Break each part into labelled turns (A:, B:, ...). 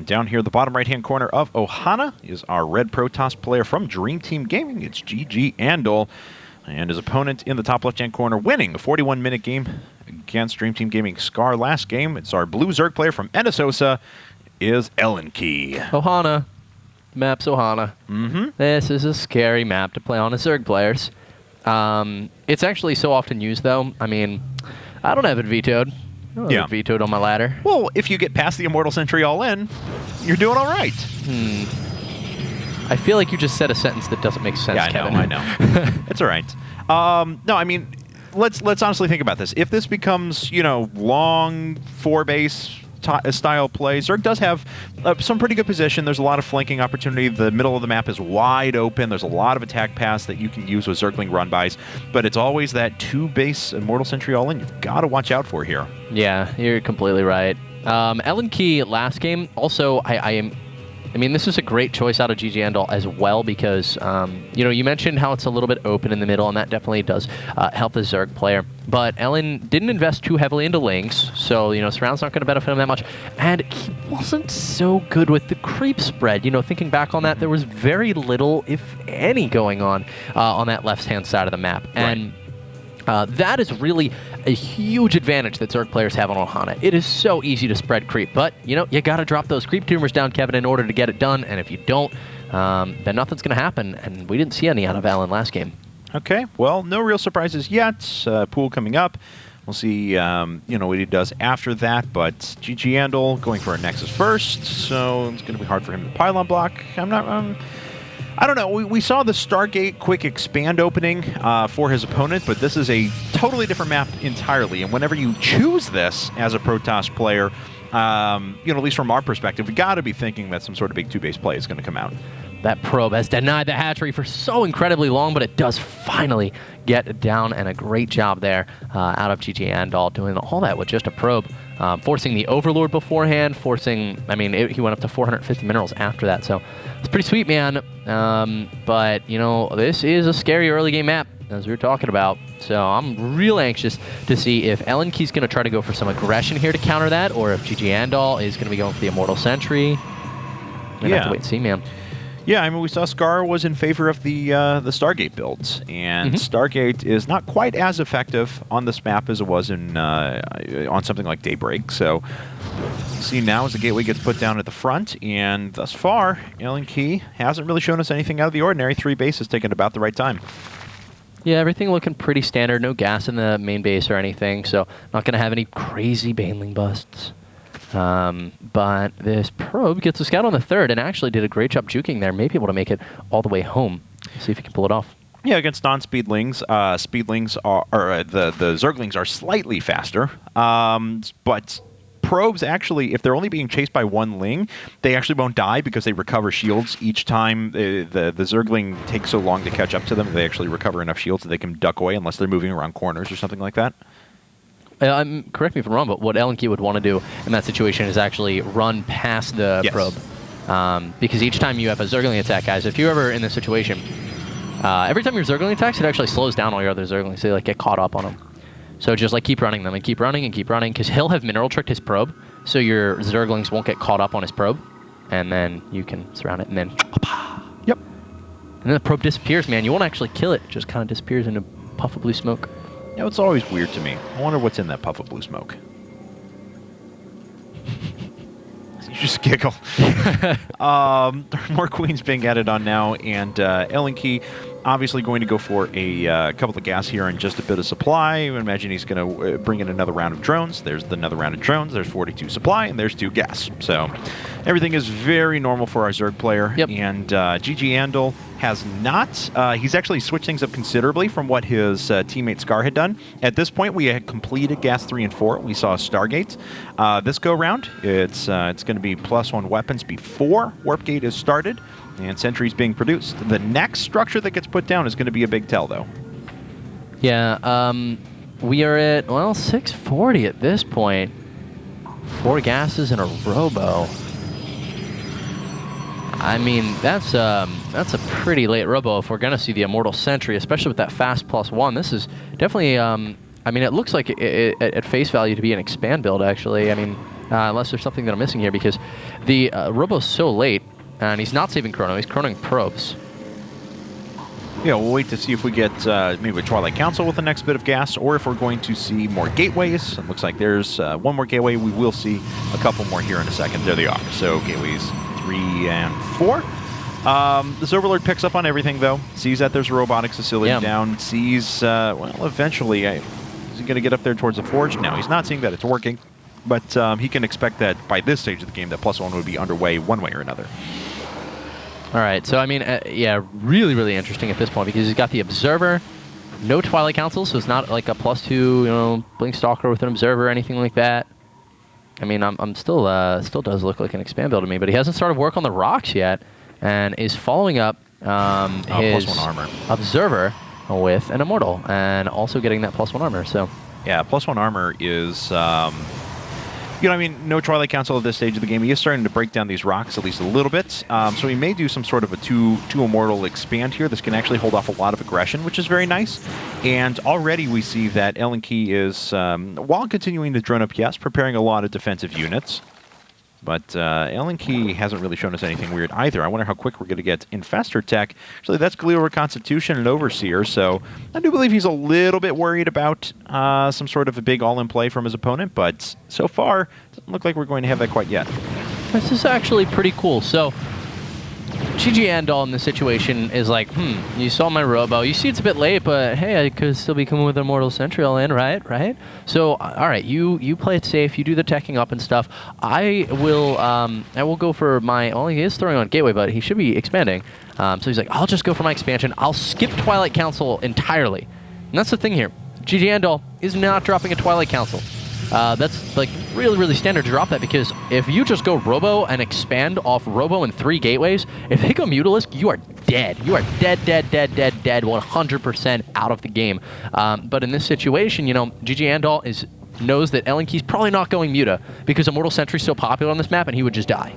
A: down here, the bottom right-hand corner of Ohana is our red Protoss player from Dream Team Gaming. It's GG Andol. And his opponent in the top left-hand corner winning a 41-minute game against Dream Team Gaming Scar last game. It's our blue Zerg player from NSHO is Key.
B: Ohana. Map's Ohana. This is a scary map to play on as Zerg players. It's actually so often used, though. I mean, I don't have it vetoed. I don't have it vetoed on my ladder.
A: Well, if you get past the Immortal Sentry all in, you're doing all right.
B: I feel like you just said a sentence that doesn't make sense, Kevin.
A: I know. It's all right. No, I mean, let's honestly think about this. If this becomes, you know, long 4-base style play, Zerg does have some pretty good position. There's a lot of flanking opportunity. The middle of the map is wide open. There's a lot of attack paths that you can use with Zergling run-bys, but it's always that 2-base Immortal Sentry all-in you've got to watch out for here.
B: Yeah, you're completely right. Key last game, also, I mean, this is a great choice out of GG Andol as well because, you know, you mentioned how it's a little bit open in the middle, and that definitely does help the Zerg player. But Ellen didn't invest too heavily into Lynx, so, you know, Surround's not going to benefit him that much. And he wasn't so good with the creep spread. You know, thinking back on that, there was very little, if any, going on that left-hand side of the map.
A: Right.
B: And that is really a huge advantage that Zerg players have on Ohana. It is so easy to spread creep, but, you know, you got to drop those creep tumors down, Kevin, in order to get it done, and if you don't, then nothing's going to happen, and we didn't see any out of Alan last game.
A: Okay, well, no real surprises yet. Pool coming up. We'll see, you know, what he does after that, but GG Andol going for a Nexus first, so it's going to be hard for him to pylon block. I don't know. We saw the Stargate quick expand opening for his opponent, but this is a totally different map entirely. And whenever you choose this as a Protoss player, you know, at least from our perspective, we got to be thinking that some sort of big 2-base play is going to come out.
B: That probe has denied the hatchery for so incredibly long, but it does finally get down, and a great job there out of GG Andol doing all that with just a probe. Forcing the Overlord beforehand, I mean, he went up to 450 minerals after that, so it's pretty sweet, man. But, you know, this is a scary early game map, as we were talking about, so I'm real anxious to see if Key's going to try to go for some aggression here to counter that, or if GG Andol is going to be going for the Immortal Sentry. We're going to have to wait and see, man.
A: Yeah, I mean, we saw Scar was in favor of the Stargate builds, and Stargate is not quite as effective on this map as it was in on something like Daybreak. So, see now as the gateway gets put down at the front, and thus far, Key hasn't really shown us anything out of the ordinary. 3 bases taken about the right time.
B: Yeah, everything looking pretty standard. No gas in the main base or anything, so not going to have any crazy Baneling busts. But this probe gets a scout on the 3rd and actually did a great job juking there, maybe able to make it all the way home. See if he can pull it off.
A: Yeah, against non-speedlings, speedlings are the Zerglings are slightly faster, but probes actually, if they're only being chased by 1 Ling, they actually won't die because they recover shields each time. The Zergling takes so long to catch up to them, they actually recover enough shields that they can duck away unless they're moving around corners or something like that.
B: Correct me if I'm wrong, but what Key would want to do in that situation is actually run past the probe. Because each time you have a Zergling attack, guys, if you're ever in this situation, every time your Zergling attacks, it actually slows down all your other Zerglings, so they like, get caught up on them. So just like keep running them and keep running and keep running, because he'll have mineral tricked his probe, so your Zerglings won't get caught up on his probe, and then you can surround it, and then
A: Yep.
B: And then the probe disappears, man. You won't actually kill it. It just kind of disappears in a puff of blue smoke.
A: You know, it's always weird to me. I wonder what's in that puff of blue smoke. You just giggle. There are more queens being added on now, and Key obviously going to go for a couple of gas here and just a bit of supply. I imagine he's going to bring in another round of drones. There's another round of drones. There's 42 supply, and there's 2 gas. So everything is very normal for our Zerg player.
B: Yep.
A: And GG Andol has not. He's actually switched things up considerably from what his teammate Scar had done. At this point, we had completed gas 3 and 4. We saw Stargate. This go round, it's going to be +1 weapons before Warp Gate is started, and sentries being produced. The next structure that gets put down is going to be a big tell, though.
B: Yeah, we are at, well, 640 at this point. 4 gases and a robo. I mean, that's a pretty late robo if we're going to see the Immortal Sentry, especially with that fast +1. This is definitely, I mean, it looks like at face value to be an expand build, actually. I mean, unless there's something that I'm missing here, because the Robo's so late, and he's not saving Chrono. He's chronoing probes.
A: Yeah, we'll wait to see if we get maybe a Twilight Council with the next bit of gas, or if we're going to see more gateways. It looks like there's one more gateway. We will see a couple more here in a second. There they are. So gateways 3 and 4. This Overlord picks up on everything, though. Sees that there's a robotics facility down. Sees, well, eventually, is he going to get up there towards the forge? No, he's not seeing that it's working. But he can expect that by this stage of the game, that +1 would be underway one way or another.
B: All right, so I mean, yeah, really, really interesting at this point, because he's got the Observer, no Twilight Council, so it's not like a +2, you know, Blink Stalker with an Observer or anything like that. I mean, I'm still does look like an expand build to me, but he hasn't started work on the rocks yet, and is following up his
A: +1 armor
B: Observer with an Immortal, and also getting that +1 armor. So
A: yeah, +1 armor is. You know, I mean, no Twilight Council at this stage of the game. He is starting to break down these rocks at least a little bit. So he may do some sort of a two Immortal expand here. This can actually hold off a lot of aggression, which is very nice. And already we see that Ellen Key is, while continuing to drone up, yes, preparing a lot of defensive units. But Ellen Key hasn't really shown us anything weird either. I wonder how quick we're going to get Infestor Tech. Actually, that's Galil Reconstitution and Overseer, so I do believe he's a little bit worried about some sort of a big all-in play from his opponent, but so far, it doesn't look like we're going to have that quite yet.
B: This is actually pretty cool. So GG Andal in this situation is like, you saw my Robo. You see it's a bit late, but hey, I could still be coming with Immortal Sentry all in, right? So, all right, you play it safe. You do the teching up and stuff. I will go for my, well, he is throwing on Gateway, but he should be expanding. So he's like, I'll just go for my expansion. I'll skip Twilight Council entirely. And that's the thing here. GG Andal is not dropping a Twilight Council. That's like really, really standard to drop that, because if you just go Robo and expand off Robo and 3 gateways, if they go Mutalisk, you are dead. You are dead, 100% out of the game. But in this situation, you know, GG Andal knows that Ellen Key's probably not going Muta, because Immortal Sentry's so popular on this map, and he would just die.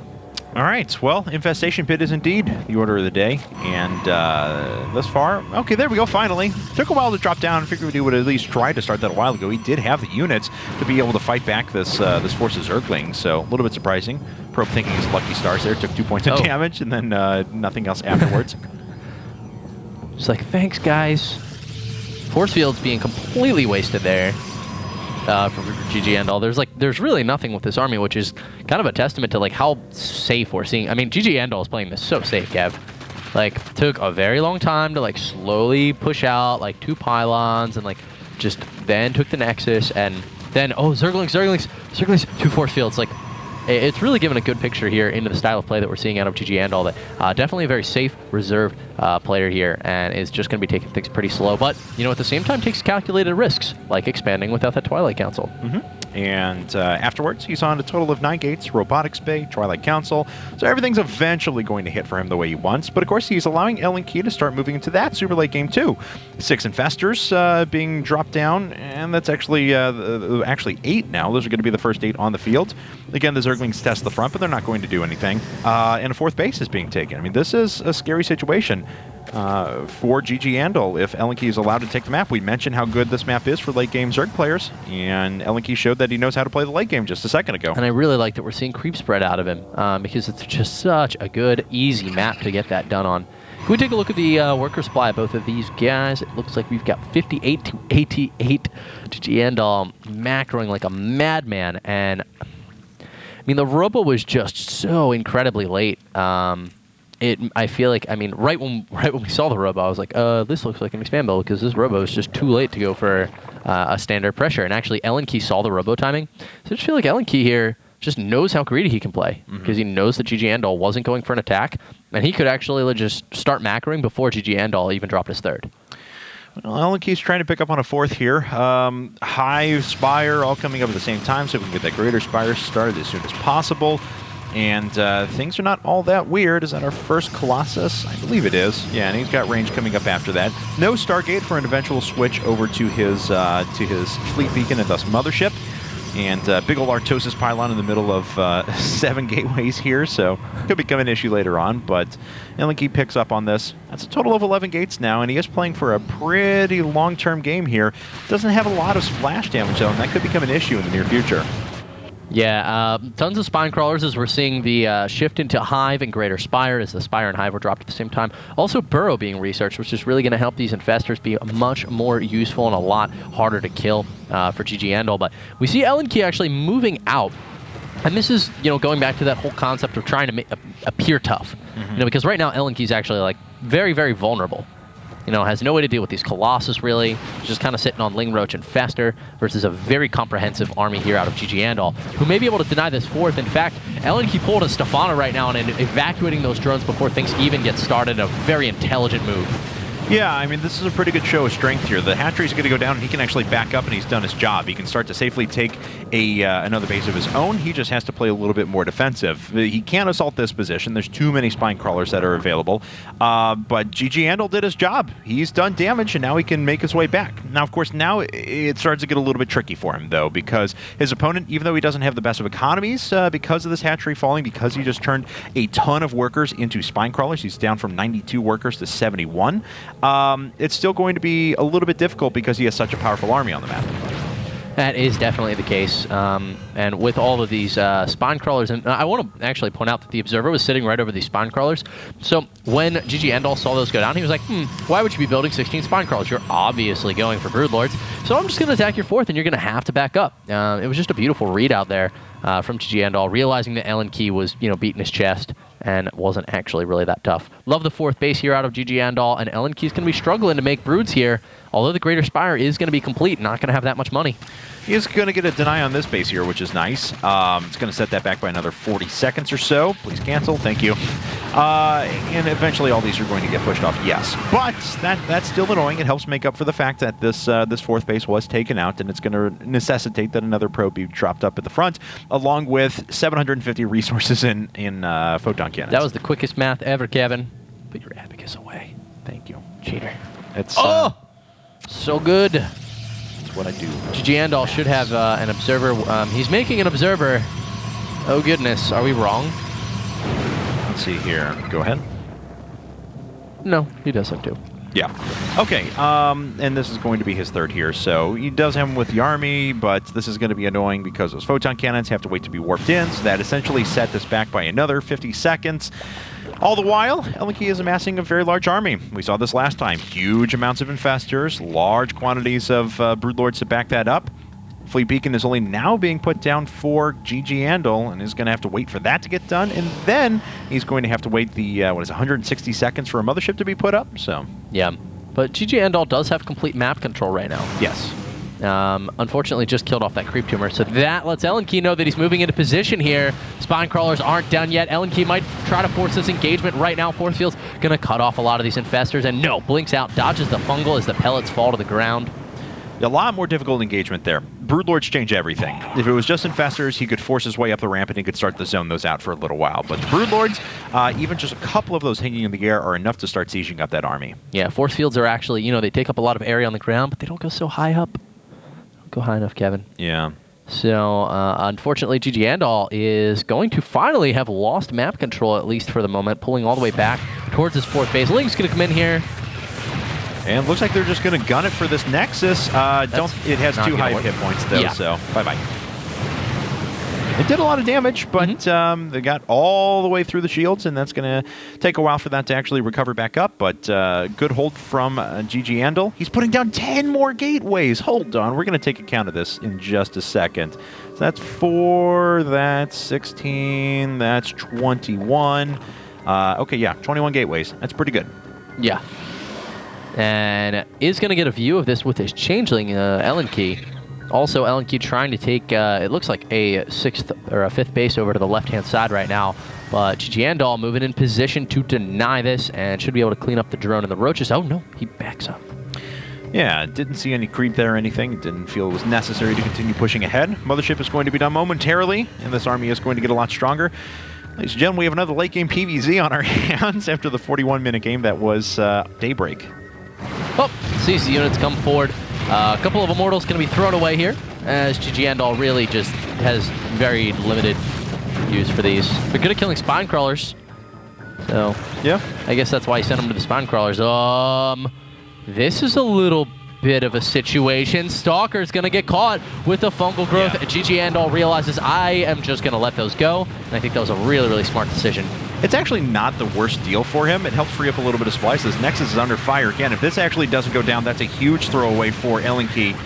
A: All right, well, Infestation Pit is indeed the order of the day, and thus far, okay, there we go, finally. Took a while to drop down. I figured he would at least try to start that a while ago. He did have the units to be able to fight back this force of Zergling, so a little bit surprising. Probe thinking his lucky stars there, took 2 points of damage, and then nothing else afterwards.
B: Just like, thanks, guys. Force field's being completely wasted there. For GG Andal. There's really nothing with this army, which is kind of a testament to like how safe we're seeing. I mean, GG Andal is playing this so safe, Kev. Like, took a very long time to like slowly push out like 2 pylons, and like just then took the Nexus, and then Zerglings, 2 force fields. Like, it's really given a good picture here into the style of play that we're seeing out of GG Andal. That definitely a very safe, reserved player here, and is just going to be taking things pretty slow. But, you know, at the same time, takes calculated risks, like expanding without that Twilight Council.
A: And afterwards, he's on a total of 9 gates, Robotics Bay, Twilight Council. So everything's eventually going to hit for him the way he wants. But of course, he's allowing Ellen Key to start moving into that super late game too. 6 Infestors being dropped down, and that's actually 8 now. Those are going to be the first 8 on the field. Again, the Zerglings test the front, but they're not going to do anything. And a 4th base is being taken. I mean, this is a scary situation for GG Andal if Ellen Key is allowed to take the map. We mentioned how good this map is for late game Zerg players, and Ellen Key showed that he knows how to play the late game just a second ago.
B: And I really like that we're seeing creep spread out of him, because it's just such a good, easy map to get that done on. Can we take a look at the worker supply of both of these guys? It looks like we've got 58 to 88. GG Andal macroing like a madman, and I mean, the Robo was just so incredibly late. I feel like, I mean, right when we saw the Robo, I was like, this looks like an expand build, because this Robo is just too late to go for a standard pressure. And actually, Ellen Key saw the Robo timing. So I just feel like Ellen Key here just knows how greedy he can play, because he knows that GG Andal wasn't going for an attack, and he could actually just start macroing before GG Andal even dropped his 3rd.
A: Well, Ellen Key's trying to pick up on a 4th here. Hive, Spire, all coming up at the same time, so we can get that Greater Spire started as soon as possible. And things are not all that weird. Is that our first Colossus? I believe it is. Yeah, and he's got range coming up after that. No Stargate for an eventual switch over to his Fleet Beacon and thus Mothership. And big ol' Artosis pylon in the middle of 7 gateways here, so could become an issue later on. But Ellen Key picks up on this. That's a total of 11 gates now, and he is playing for a pretty long-term game here. Doesn't have a lot of splash damage, though, and that could become an issue in the near future.
B: Yeah, tons of spine crawlers as we're seeing the shift into Hive and Greater Spire as the Spire and Hive were dropped at the same time. Also Burrow being researched, which is really going to help these infestors be much more useful and a lot harder to kill for GG Andal. But we see LNK actually moving out. And this is, going back to that whole concept of trying to appear tough. Because right now LNK is actually like very, very vulnerable. Has no way to deal with these Colossus, really. Just kind of sitting on Ling Roach and Fester versus a very comprehensive army here out of GG Andal, who may be able to deny this fourth. In fact, LNK pulled a Stefano right now and evacuating those drones before things even get started. A very intelligent move.
A: Yeah, I mean, this is a pretty good show of strength here. The hatchery's going to go down, and he can actually back up, and he's done his job. He can start to safely take another base of his own. He just has to play a little bit more defensive. He can't assault this position. There's too many spine crawlers that are available. But GG Andal did his job. He's done damage, and now he can make his way back. Now, of course, now it starts to get a little bit tricky for him, though, because his opponent, even though he doesn't have the best of economies, because of this hatchery falling, because he just turned a ton of workers into spine crawlers, he's down from 92 workers to 71. It's still going to be a little bit difficult because he has such a powerful army on the map.
B: That is definitely the case. And with all of these spine crawlers, and I want to actually point out that the Observer was sitting right over these spine crawlers. So when GG Andal saw those go down, he was like, why would you be building 16 spine crawlers? You're obviously going for Broodlords. So I'm just going to attack your fourth, and you're going to have to back up. It was just a beautiful read out there from GG Andal, realizing that LNK was, beating his chest and wasn't actually really that tough. Love the fourth base here out of GG Andal, and LNK's going to be struggling to make broods here, although the Greater Spire is going to be complete, not going to have that much money.
A: He is going to get a deny on this base here, which is nice. It's going to set that back by another 40 seconds or so. Please cancel. Thank you. And eventually all these are going to get pushed off, yes. But that's still annoying. It helps make up for the fact that this fourth base was taken out, and it's going to necessitate that another probe be dropped up at the front, along with 750 resources in photon cannons.
B: That was the quickest math ever, Kevin. Put your abacus away.
A: Thank you.
B: Cheater.
A: It's
B: so good.
A: That's what I do.
B: GG Andal should have an Observer. He's making an Observer. Oh, goodness. Are we wrong?
A: Let's see here. Go ahead.
B: No, he doesn't do.
A: Yeah. Okay, and this is going to be his third here, so he does have him with the army, but this is going to be annoying because those photon cannons have to wait to be warped in, so that essentially set this back by another 50 seconds. All the while, LNK is amassing a very large army. We saw this last time. Huge amounts of infestors, large quantities of broodlords to back that up. Fleet Beacon is only now being put down for GG Andal, and is going to have to wait for that to get done, and then he's going to have to wait the 160 seconds for a mothership to be put up. So
B: yeah, but GG Andal does have complete map control right now.
A: Yes.
B: Unfortunately, just killed off that creep tumor, so that lets LNK know that he's moving into position here. Spine crawlers aren't done yet. LNK might try to force this engagement right now. Force field's going to cut off a lot of these infestors, and no, blinks out, dodges the fungal as the pellets fall to the ground.
A: A lot more difficult engagement there. Broodlords change everything. If it was just infestors, he could force his way up the ramp and he could start to zone those out for a little while. But the Broodlords, even just a couple of those hanging in the air are enough to start sieging up that army.
B: Yeah, force fields are actually, they take up a lot of area on the ground, but they don't go so high up. Don't go high enough, Kevin.
A: Yeah.
B: So, unfortunately, GG Andal is going to finally have lost map control, at least for the moment, pulling all the way back towards his fourth base. Link's going to come in here.
A: And looks like they're just going to gun it for this Nexus. It has too high hit points, though, so bye-bye. It did a lot of damage, but they got all the way through the shields, and that's going to take a while for that to actually recover back up. But good hold from GG Andal. He's putting down 10 more gateways. Hold on. We're going to take account of this in just a second. So that's 4, that's 16, that's 21. Okay, yeah, 21 gateways. That's pretty good.
B: Yeah. And is going to get a view of this with his changeling, LNK. Also, LNK trying to take, it looks like a 6th or a 5th base over to the left-hand side right now. But GG Andal moving in position to deny this and should be able to clean up the drone and the roaches. Oh, no, he backs up.
A: Yeah, didn't see any creep there or anything. Didn't feel it was necessary to continue pushing ahead. Mothership is going to be done momentarily, and this army is going to get a lot stronger. Ladies and gentlemen, we have another late-game PvZ on our hands after the 41-minute game that was Daybreak.
B: Oh, sees the units come forward. A couple of Immortals going to be thrown away here, as GG Andal really just has very limited use for these. They're good at killing spine crawlers. So,
A: yeah,
B: I guess that's why he sent them to the spine crawlers. This is a little bit of a situation. Stalker's going to get caught with the fungal growth.
A: Yeah.
B: GG Andal realizes I am just going to let those go. And I think that was a really, really smart decision.
A: It's actually not the worst deal for him. It helps free up a little bit of supply. So this Nexus is under fire again. If this actually doesn't go down, that's a huge throwaway for LNK.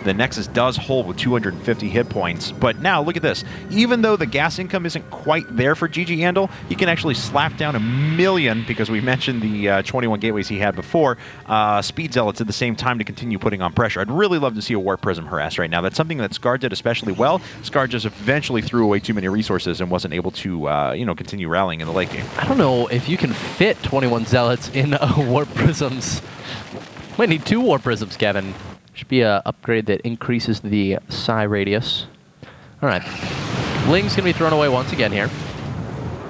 A: The Nexus does hold with 250 hit points. But now, look at this. Even though the gas income isn't quite there for GG Andal, he can actually slap down 1,000,000, because we mentioned the 21 gateways he had before, Speed Zealots at the same time to continue putting on pressure. I'd really love to see a Warp Prism harass right now. That's something that Scar did especially well. Scar just eventually threw away too many resources and wasn't able to, continue rallying in the late game.
B: I don't know if you can fit 21 Zealots in Warp Prisms. Might need 2 Warp Prisms, Kevin. Should be an upgrade that increases the psi radius. All right. Ling's going to be thrown away once again here.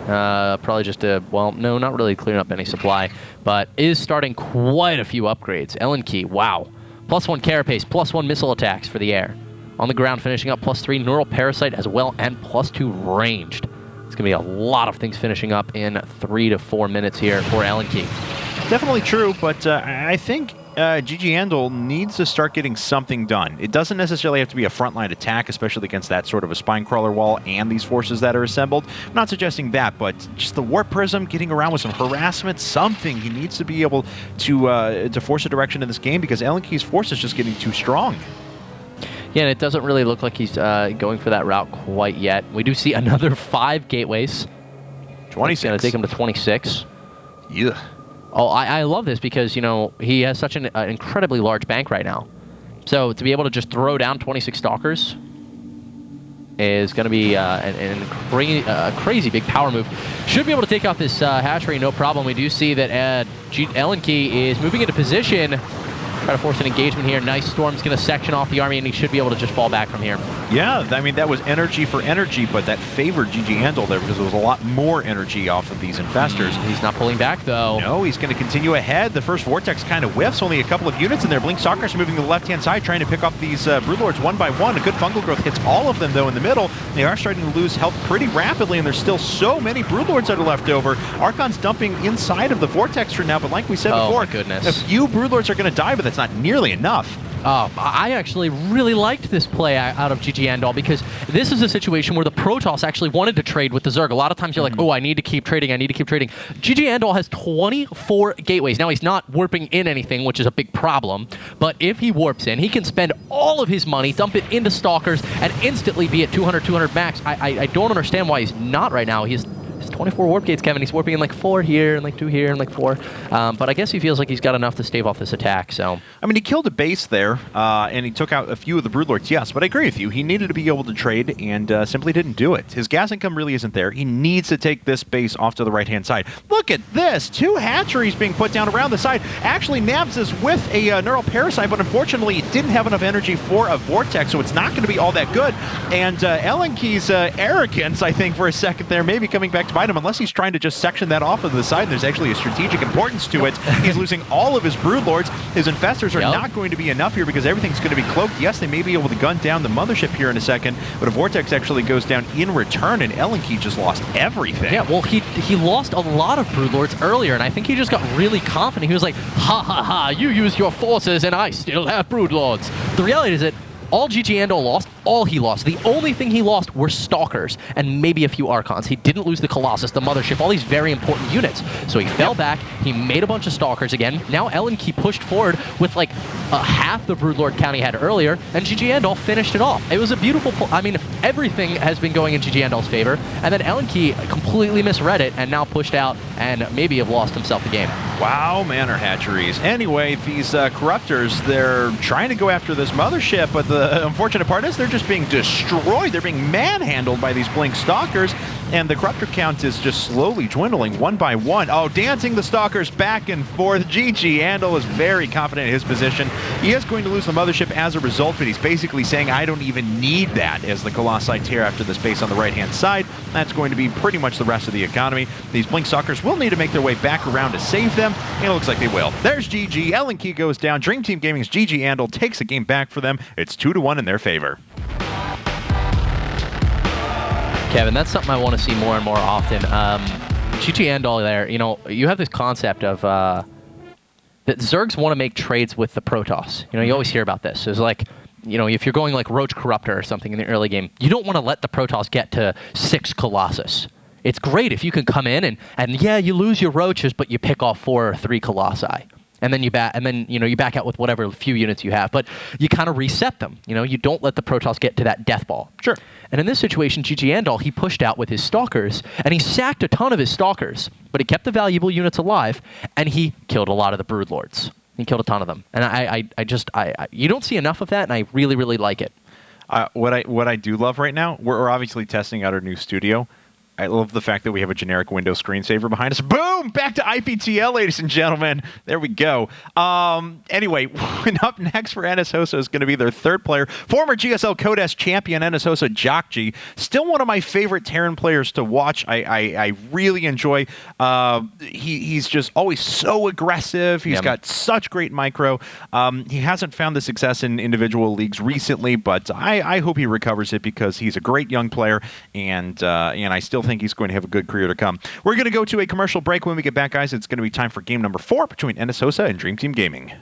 B: Probably just well, no, not really clearing up any supply, but is starting quite a few upgrades. LNK, wow. +1 carapace, +1 missile attacks for the air. On the ground, finishing up +3 neural parasite as well, and +2 ranged. It's going to be a lot of things finishing up in 3 to 4 minutes here for LNK.
A: Definitely true, but I think GG Andal needs to start getting something done. It doesn't necessarily have to be a frontline attack, especially against that sort of a spine crawler wall and these forces that are assembled. I'm not suggesting that, but just the Warp Prism, getting around with some harassment, something. He needs to be able to force a direction in this game, because LNK's force is just getting too strong.
B: Yeah, and it doesn't really look like he's going for that route quite yet. We do see another 5 gateways.
A: 26.
B: Going to take him to 26.
A: Yeah.
B: Oh, I love this because, he has such an incredibly large bank right now. So to be able to just throw down 26 Stalkers is going to be a crazy big power move. Should be able to take out this hatchery, no problem. We do see that LNK is moving into position. Try to force an engagement here. Nice Storm's going to section off the army, and he should be able to just fall back from here.
A: Yeah, I mean, that was energy for energy, but that favored GG Andal there because there was a lot more energy off of these infestors.
B: He's not pulling back, though.
A: No, he's going to continue ahead. The first Vortex kind of whiffs, only a couple of units in there. Blink Stalkers moving to the left-hand side, trying to pick off these Broodlords one by one. A good fungal growth hits all of them, though, in the middle. They are starting to lose health pretty rapidly, and there's still so many Broodlords that are left over. Archon's dumping inside of the Vortex for now, but like we said before,
B: my goodness.
A: A few Broodlords are going to die, but that's not nearly enough.
B: I actually really liked this play out of GG Andal, because this is a situation where the Protoss actually wanted to trade with the Zerg. A lot of times you're like, oh, I need to keep trading, I need to keep trading. GG Andal has 24 gateways. Now, he's not warping in anything, which is a big problem, but if he warps in, he can spend all of his money, dump it into Stalkers, and instantly be at 200 max. I don't understand why he's not right now. He's 24 warp gates, Kevin. He's warping in like 4 here and like 2 here and like 4. But I guess he feels like he's got enough to stave off this attack, so.
A: I mean, he killed a base there, and he took out a few of the Broodlords, yes, but I agree with you. He needed to be able to trade and simply didn't do it. His gas income really isn't there. He needs to take this base off to the right-hand side. Look at this. 2 hatcheries being put down around the side. Actually, Nabs is with a neural parasite, but unfortunately, it didn't have enough energy for a Vortex, so it's not going to be all that good. And LNK's arrogance, I think, for a second there, maybe coming back to bite him, unless he's trying to just section that off of the side. There's actually a strategic importance to it. He's losing all of his Broodlords. His infestors are not going to be enough here because everything's going to be cloaked. Yes, they may be able to gun down the mothership here in a second, but a Vortex actually goes down in return, and LNK just lost everything.
B: Yeah, well, he lost a lot of Broodlords earlier, and I think he just got really confident. He was like, ha ha ha, you use your forces, and I still have Broodlords. The reality is that all GG Andal lost, all he lost. The only thing he lost were Stalkers and maybe a few Archons. He didn't lose the Colossus, the Mothership, all these very important units. So he fell back, he made a bunch of Stalkers again. Now LNK pushed forward with like half the Broodlord count he had earlier, and GG Andal finished it off. It was a beautiful, I mean, everything has been going in GG Andal's favor, and then LNK completely misread it and now pushed out and maybe have lost himself the game.
A: Wow, Manor Hatcheries. Anyway, these Corruptors, they're trying to go after this Mothership, but the unfortunate part is they're just being destroyed. They're being manhandled by these Blink Stalkers, and the Corruptor count is just slowly dwindling one by one. Oh, dancing the Stalkers back and forth. GG Andal is very confident in his position. He is going to lose the Mothership as a result, but he's basically saying, I don't even need that, as the Colossi tear after this base on the right-hand side. That's going to be pretty much the rest of the economy. These Blink Stalkers will need to make their way back around to save them, and it looks like they will. There's GG. LNK goes down. Dream Team Gaming's GG Andal takes the game back for them. It's 2-1 in their favor.
B: Kevin, that's something I want to see more and more often. GG Andal there, you know, you have this concept of that Zergs want to make trades with the Protoss. You know, you always hear about this. It's like, you know, if you're going like Roach Corruptor or something in the early game, you don't want to let the Protoss get to 6 Colossus. It's great if you can come in and yeah, you lose your Roaches, but you pick off 4 or 3 Colossi. And then you back out with whatever few units you have, but you kind of reset them. You know, you don't let the Protoss get to that death ball.
A: Sure.
B: And in this situation, GG Andal, he pushed out with his Stalkers, and he sacked a ton of his Stalkers, but he kept the valuable units alive, and he killed a lot of the Broodlords. He killed a ton of them, and I you don't see enough of that, and I really, really like it.
A: What I do love right now, we're obviously testing out our new studio. I love the fact that we have a generic Windows screensaver behind us. Boom! Back to IPTL, ladies and gentlemen. There we go. Anyway, up next for NSHO is going to be their third player, former GSL Codes champion NSHO Jockji. Still one of my favorite Terran players to watch. I really enjoy. He's just always so aggressive. He's got such great micro. He hasn't found the success in individual leagues recently, but I hope he recovers it because he's a great young player, and I still think he's going to have a good career to come. We're going to go to a commercial break. When we get back, guys, it's going to be time for game number 4 between NSHO and Dream Team Gaming.